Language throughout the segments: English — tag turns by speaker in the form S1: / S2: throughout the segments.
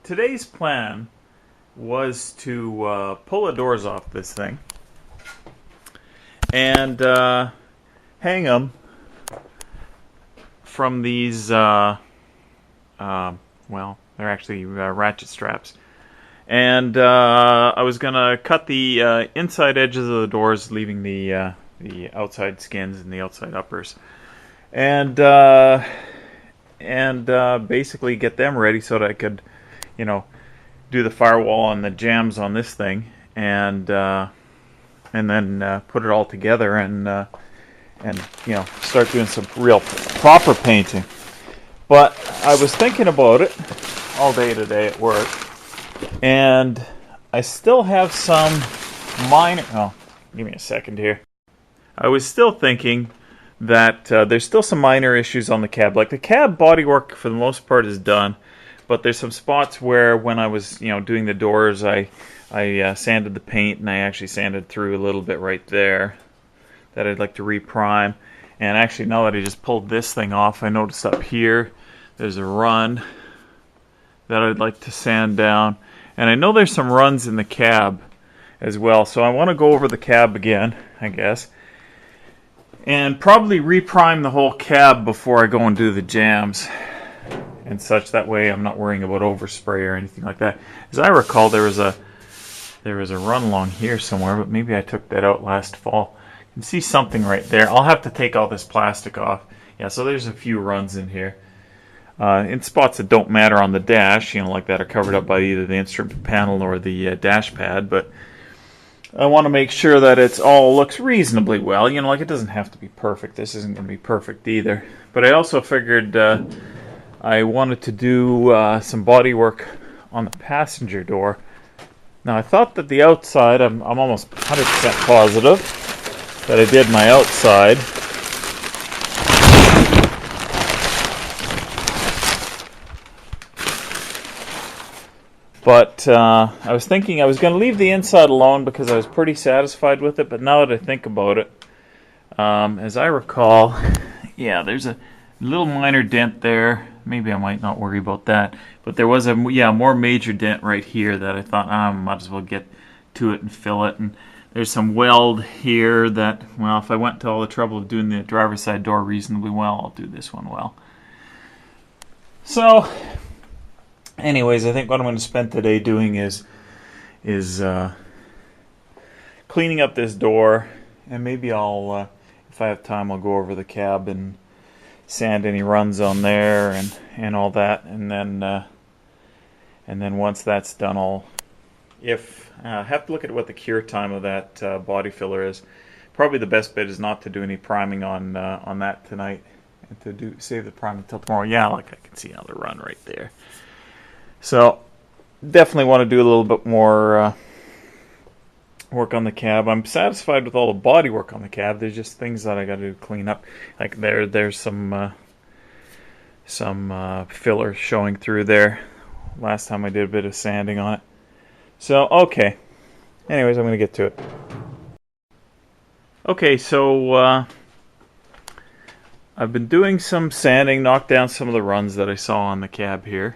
S1: today's plan was to pull the doors off this thing and hang them from these, well, they're actually ratchet straps. And I was going to cut the inside edges of the doors, leaving the outside skins and the outside uppers. And basically get them ready so that I could, do the firewall and the jambs on this thing, and then put it all together and start doing some real proper painting. But I was thinking about it all day today at work, and I still have some minor. Oh, give me a second here. I was still thinking that there's still some minor issues on the cab. Like the cab bodywork for the most part is done, but there's some spots where when I was doing the doors, I sanded the paint, and I actually sanded through a little bit right there that I'd like to reprime. And actually, now that I just pulled this thing off, I noticed up here there's a run that I'd like to sand down, and I know there's some runs in the cab as well, so I want to go over the cab again, I guess, and probably reprime the whole cab before I go and do the jams and such. That way I'm not worrying about overspray or anything like that. As I recall, there was a run along here somewhere, but maybe I took that out last fall. You can see something right there. I'll have to take all this plastic off. Yeah, so there's a few runs in here. In spots that don't matter on the dash, like that are covered up by either the instrument panel or the dash pad, but I want to make sure that it all looks reasonably well. Like it doesn't have to be perfect. This isn't going to be perfect either. But I also figured I wanted to do some body work on the passenger door. Now I thought that the outside, I'm almost 100% positive that I did my outside. But I was thinking I was going to leave the inside alone because I was pretty satisfied with it. But now that I think about it, as I recall, yeah, there's a little minor dent there. Maybe I might not worry about that. But there was a more major dent right here that I thought I might as well get to it and fill it. And there's some weld here that, well, if I went to all the trouble of doing the driver's side door reasonably well, I'll do this one well. So anyways, I think what I'm going to spend today doing is cleaning up this door, and maybe I'll, if I have time, I'll go over the cab and sand any runs on there and all that, and then once that's done, I'll have to look at what the cure time of that body filler is. Probably the best bet is not to do any priming on that tonight, and to save the priming until tomorrow. Yeah, like I can see another run right there. So, definitely want to do a little bit more work on the cab. I'm satisfied with all the body work on the cab. There's just things that I got to clean up. Like there's some filler showing through there. Last time I did a bit of sanding on it. So, okay. Anyways, I'm going to get to it. Okay, so I've been doing some sanding, knocked down some of the runs that I saw on the cab here.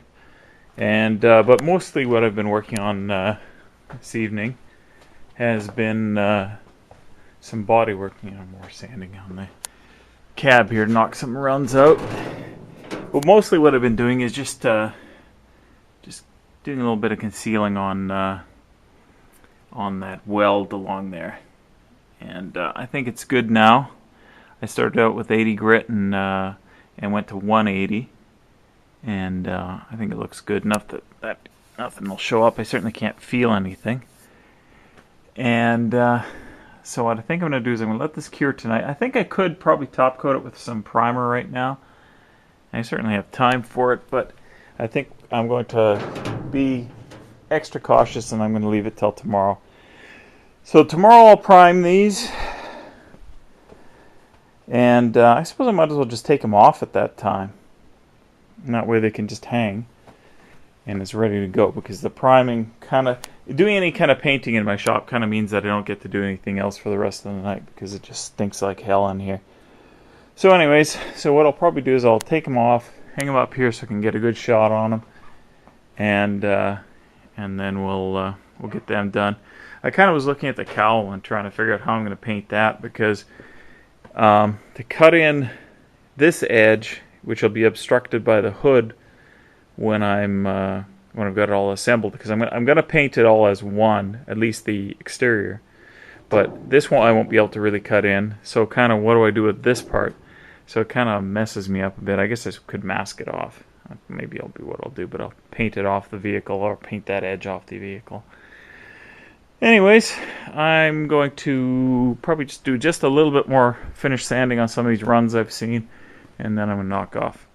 S1: And but mostly what I've been working on this evening has been some body work, more sanding on the cab here to knock some runs out. But mostly what I've been doing is just doing a little bit of concealing on that weld along there. And I think it's good now. I started out with 80 grit and went to 180. And I think it looks good enough that nothing will show up. I certainly can't feel anything. And so what I think I'm going to do is I'm going to let this cure tonight. I think I could probably top coat it with some primer right now. I certainly have time for it, but I think I'm going to be extra cautious, and I'm going to leave it till tomorrow. So tomorrow I'll prime these. And I suppose I might as well just take them off at that time. And that way they can just hang and it's ready to go, because the priming doing any kind of painting in my shop kind of means that I don't get to do anything else for the rest of the night because it just stinks like hell in here. So anyways, what I'll probably do is I'll take them off, hang them up here so I can get a good shot on them, and then we'll get them done. I kind of was looking at the cowl and trying to figure out how I'm going to paint that, because to cut in this edge, which will be obstructed by the hood when I've got it all assembled, because I'm going to paint it all as one, at least the exterior. But this one I won't be able to really cut in. So kind of what do I do with this part? So it kind of messes me up a bit. I guess I could mask it off. Maybe I'll be what I'll do, but I'll paint it off the vehicle, or paint that edge off the vehicle. Anyways, I'm going to probably just do just a little bit more finish sanding on some of these runs I've seen, and then I'm going to knock off.